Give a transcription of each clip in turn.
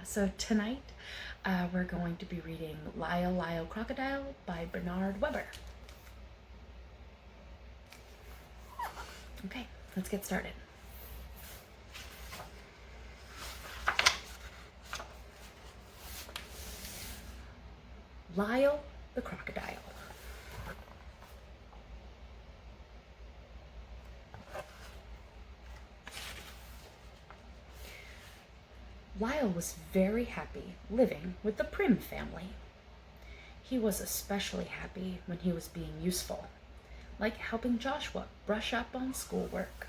So tonight we're going to be reading Lyle, Crocodile by Bernard Weber. Okay, let's get started. Lyle the Crocodile. Lyle was very happy living with the Prim family. He was especially happy when he was being useful, like helping Joshua brush up on schoolwork.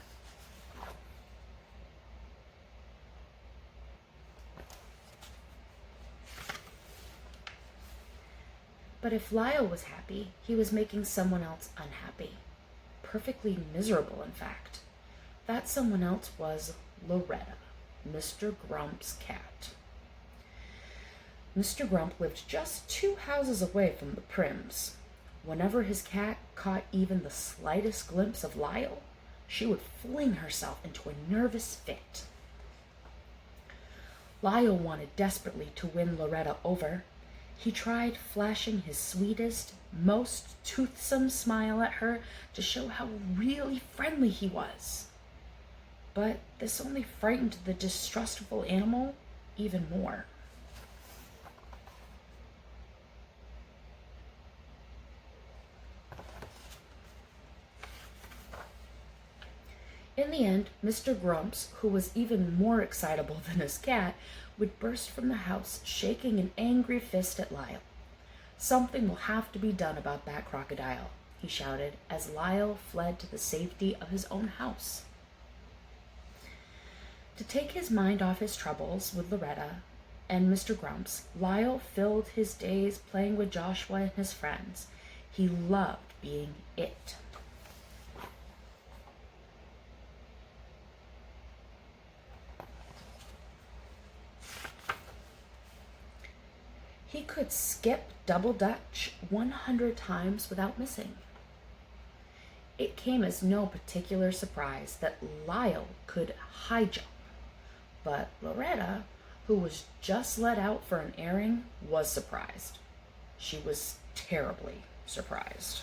But if Lyle was happy, he was making someone else unhappy. Perfectly miserable, in fact. That someone else was Loretta, Mr. Grump's cat. Mr. Grump lived just 2 houses away from the Prims. Whenever his cat caught even the slightest glimpse of Lyle, she would fling herself into a nervous fit. Lyle wanted desperately to win Loretta over. He tried flashing his sweetest, most toothsome smile at her to show how really friendly he was. But this only frightened the distrustful animal even more. In the end, Mr. Grumps, who was even more excitable than his cat, would burst from the house, shaking an angry fist at Lyle. "Something will have to be done about that crocodile," he shouted as Lyle fled to the safety of his own house. To take his mind off his troubles with Loretta and Mr. Grumps, Lyle filled his days playing with Joshua and his friends. He loved being it. He could skip double dutch 100 times without missing. It came as no particular surprise that Lyle could high jump, but Loretta, who was just let out for an airing, was surprised. She was terribly surprised.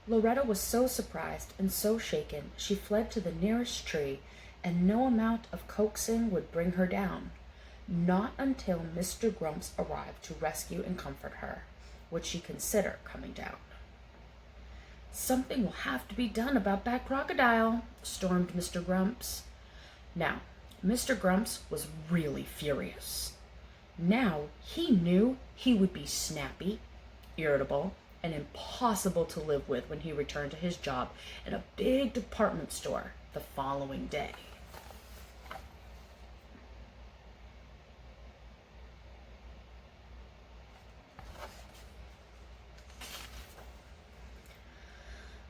Loretta was so surprised and so shaken, she fled to the nearest tree, and no amount of coaxing would bring her down. Not until Mr. Grumps arrived to rescue and comfort her would she consider coming down. "Something will have to be done about that crocodile," stormed Mr. Grumps. Now, Mr. Grumps was really furious. Now he knew he would be snappy, irritable, and impossible to live with when he returned to his job in a big department store the following day.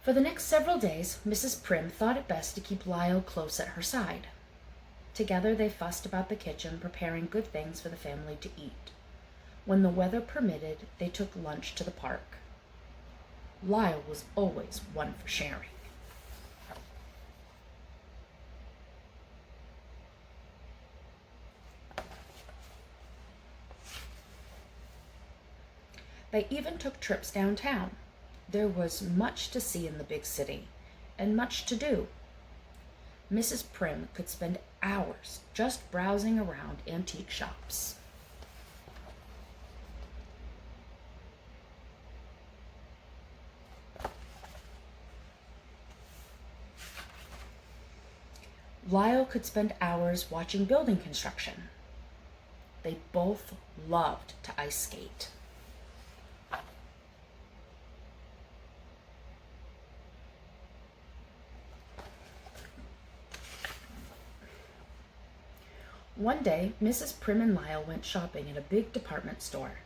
For the next several days, Mrs. Prim thought it best to keep Lyle close at her side. Together they fussed about the kitchen, preparing good things for the family to eat. When the weather permitted, they took lunch to the park. Lyle was always one for sharing. They even took trips downtown. There was much to see in the big city, and much to do. Mrs. Prim could spend hours just browsing around antique shops. Lyle could spend hours watching building construction. They both loved to ice skate. One day, Mrs. Prim and Lyle went shopping at a big department store.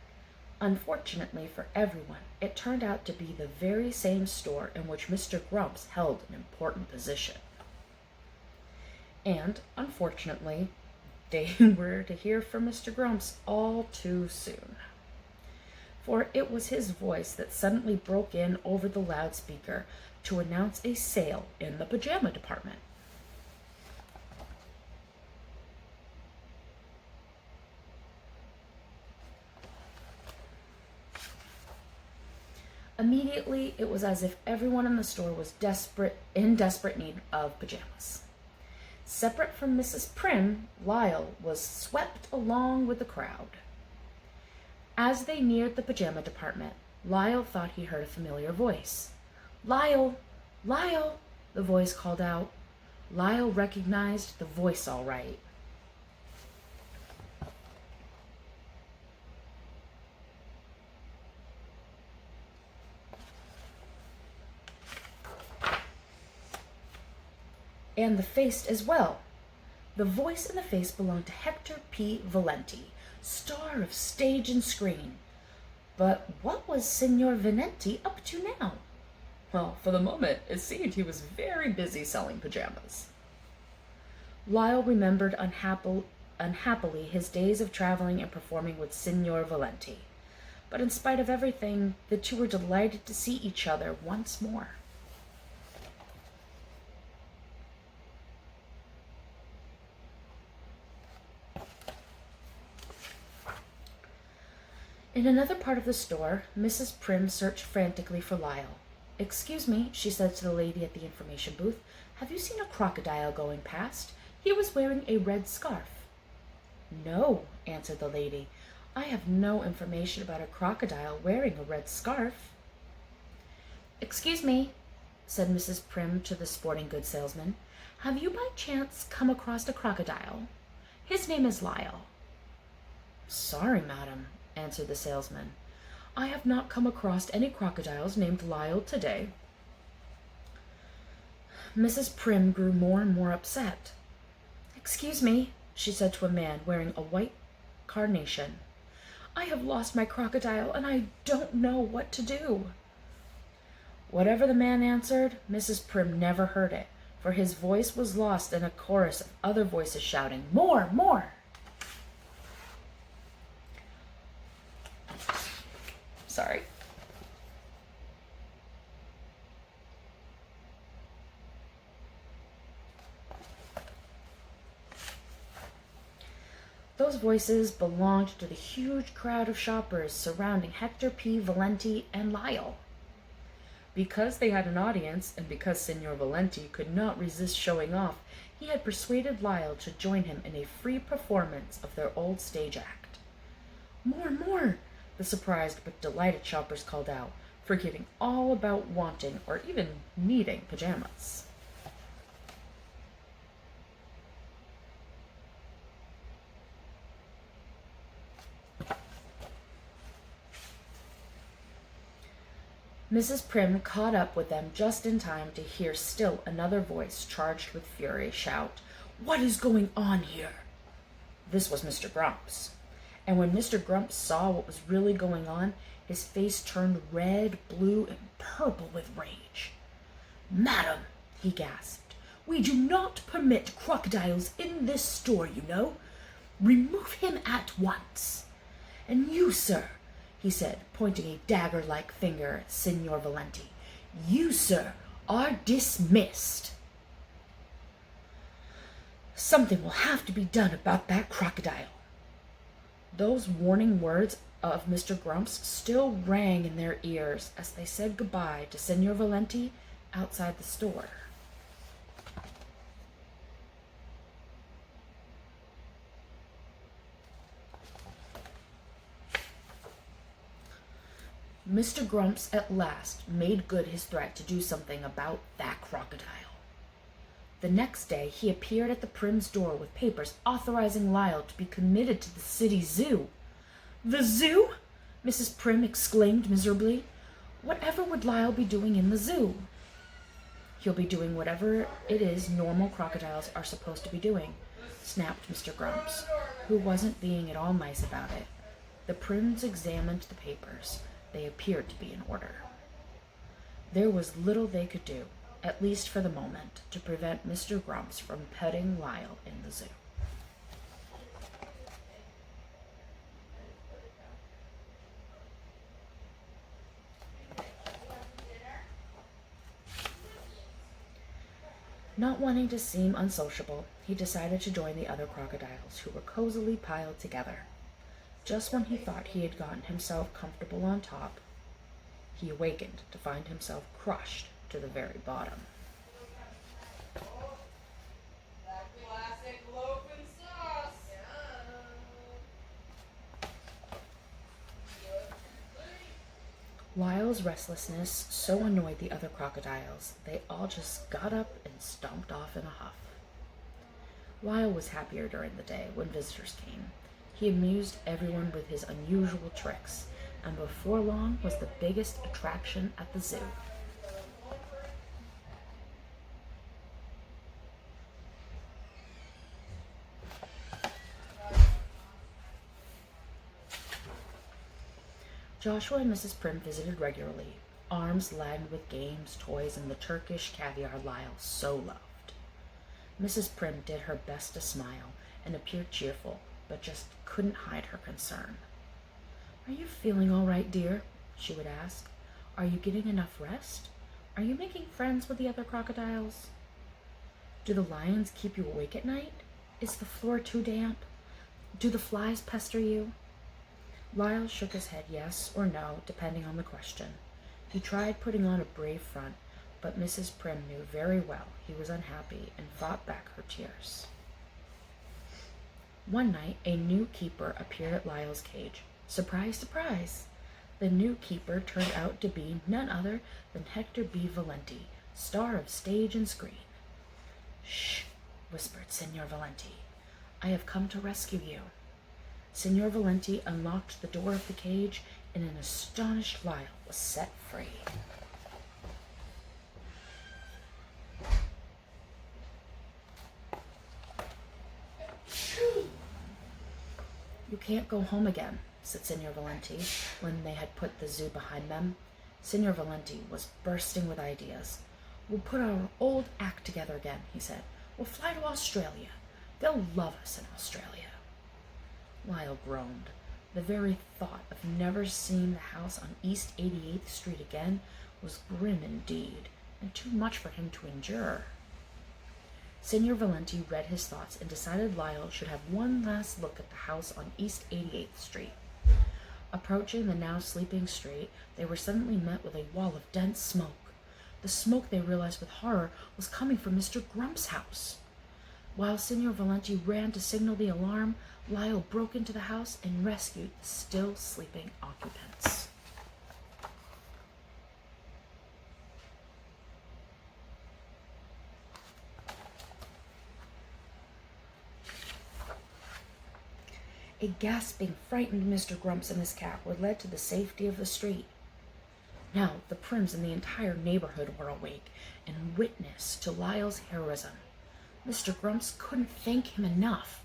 Unfortunately for everyone, it turned out to be the very same store in which Mr. Grumps held an important position. And, unfortunately, they were to hear from Mr. Grumps all too soon. for it was his voice that suddenly broke in over the loudspeaker to announce a sale in the pajama department. Immediately, it was as if everyone in the store was in desperate need of pajamas. Separate from Mrs. Prim, Lyle was swept along with the crowd. As they neared the pajama department, Lyle thought he heard a familiar voice. "Lyle! Lyle!" the voice called out. Lyle recognized the voice all right. And the face as well. The voice and the face belonged to Hector P. Valenti, star of stage and screen. But what was Signor Valenti up to now? Well, for the moment, it seemed he was very busy selling pajamas. Lyle remembered unhappily his days of traveling and performing with Signor Valenti. But in spite of everything, the two were delighted to see each other once more. In another part of the store, Mrs. Prim searched frantically for Lyle. "Excuse me," she said to the lady at the information booth, "have you seen a crocodile going past? He was wearing a red scarf." "No," answered the lady. "I have no information about a crocodile wearing a red scarf." "Excuse me," said Mrs. Prim to the sporting goods salesman. "Have you by chance come across a crocodile? His name is Lyle." "Sorry, madam," answered the salesman. "I have not come across any crocodiles named Lyle today." Mrs. Prim grew more and more upset. "Excuse me," she said to a man wearing a white carnation. "I have lost my crocodile, and I don't know what to do." Whatever the man answered, Mrs. Prim never heard it, for his voice was lost in a chorus of other voices shouting, "More! More!" Sorry. Those voices belonged to the huge crowd of shoppers surrounding Hector P. Valenti and Lyle. Because they had an audience, and because Signor Valenti could not resist showing off, he had persuaded Lyle to join him in a free performance of their old stage act. "More, more!" the surprised but delighted shoppers called out, forgetting all about wanting or even needing pajamas. Mrs. Prim caught up with them just in time to hear still another voice charged with fury shout, "What is going on here?" This was Mr. Grumps. And when Mr. Grumps saw what was really going on, his face turned red, blue, and purple with rage. "Madam," he gasped, "we do not permit crocodiles in this store, you know. Remove him at once. And you, sir," he said, pointing a dagger-like finger at Signor Valenti, "you, sir, are dismissed." "Something will have to be done about that crocodile." Those warning words of Mr. Grumps still rang in their ears as they said goodbye to Signor Valenti outside the store. Mr. Grumps at last made good his threat to do something about that crocodile. The next day he appeared at the Prim's door with papers authorizing Lyle to be committed to the city zoo. "The zoo?" Mrs. Prim exclaimed miserably. "Whatever would Lyle be doing in the zoo?" "He'll be doing whatever it is normal crocodiles are supposed to be doing," snapped Mr. Grumps, who wasn't being at all nice about it. The Prims examined the papers. They appeared to be in order. There was little they could do, at least for the moment, to prevent Mr. Grumps from petting Lyle in the zoo. Not wanting to seem unsociable, he decided to join the other crocodiles, who were cozily piled together. Just when he thought he had gotten himself comfortable on top, he awakened to find himself crushed to the very bottom. Lyle's restlessness so annoyed the other crocodiles, they all just got up and stomped off in a huff. Lyle was happier during the day when visitors came. He amused everyone with his unusual tricks, and before long was the biggest attraction at the zoo. Joshua and Mrs. Prim visited regularly, arms laden with games, toys, and the Turkish caviar Lyle so loved. Mrs. Prim did her best to smile and appear cheerful, but just couldn't hide her concern. "Are you feeling all right, dear?" she would ask. "Are you getting enough rest? Are you making friends with the other crocodiles? Do the lions keep you awake at night? Is the floor too damp? Do the flies pester you?" Lyle shook his head yes or no, depending on the question. He tried putting on a brave front, but Mrs. Prim knew very well he was unhappy and fought back her tears. One night, a new keeper appeared at Lyle's cage. Surprise, surprise! The new keeper turned out to be none other than Hector B. Valenti, star of stage and screen. "Shh," whispered Signor Valenti. "I have come to rescue you." Signor Valenti unlocked the door of the cage, and an astonished Lyle was set free. "You can't go home again," said Signor Valenti when they had put the zoo behind them. Signor Valenti was bursting with ideas. "We'll put our old act together again," he said. "We'll fly to Australia. They'll love us in Australia." Lyle groaned. The very thought of never seeing the house on East 88th Street again was grim indeed, and too much for him to endure. Signor Valenti read his thoughts and decided Lyle should have one last look at the house on East 88th Street. Approaching the now sleeping street, they were suddenly met with a wall of dense smoke. The smoke, they realized with horror, was coming from Mr. Grump's house. While Signor Valenti ran to signal the alarm, Lyle broke into the house and rescued the still sleeping occupants. A gasping, frightened Mr. Grumps and his cat were led to the safety of the street. Now the Prims and the entire neighborhood were awake and witness to Lyle's heroism. Mr. Grumps couldn't thank him enough.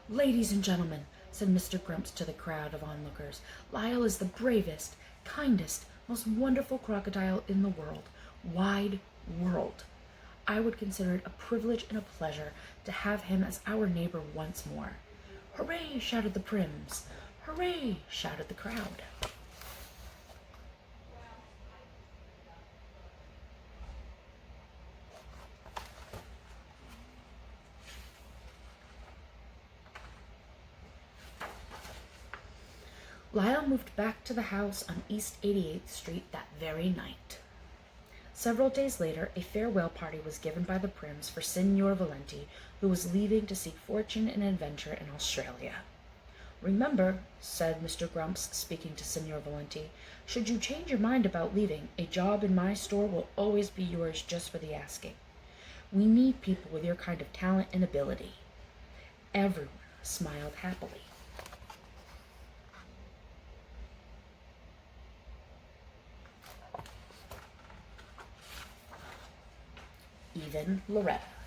"Ladies and gentlemen," said Mr. Grumps to the crowd of onlookers, "Lyle is the bravest, kindest, most wonderful crocodile in the world, wide world. I would consider it a privilege and a pleasure to have him as our neighbor once more." "Hooray!" shouted the Prims. "Hooray!" shouted the crowd. Lyle moved back to the house on East 88th Street that very night. Several days later, a farewell party was given by the Prims for Signor Valenti, who was leaving to seek fortune and adventure in Australia. "Remember," said Mr. Grumps, speaking to Signor Valenti, "should you change your mind about leaving, a job in my store will always be yours just for the asking. We need people with your kind of talent and ability." Everyone smiled happily. Even Loretta.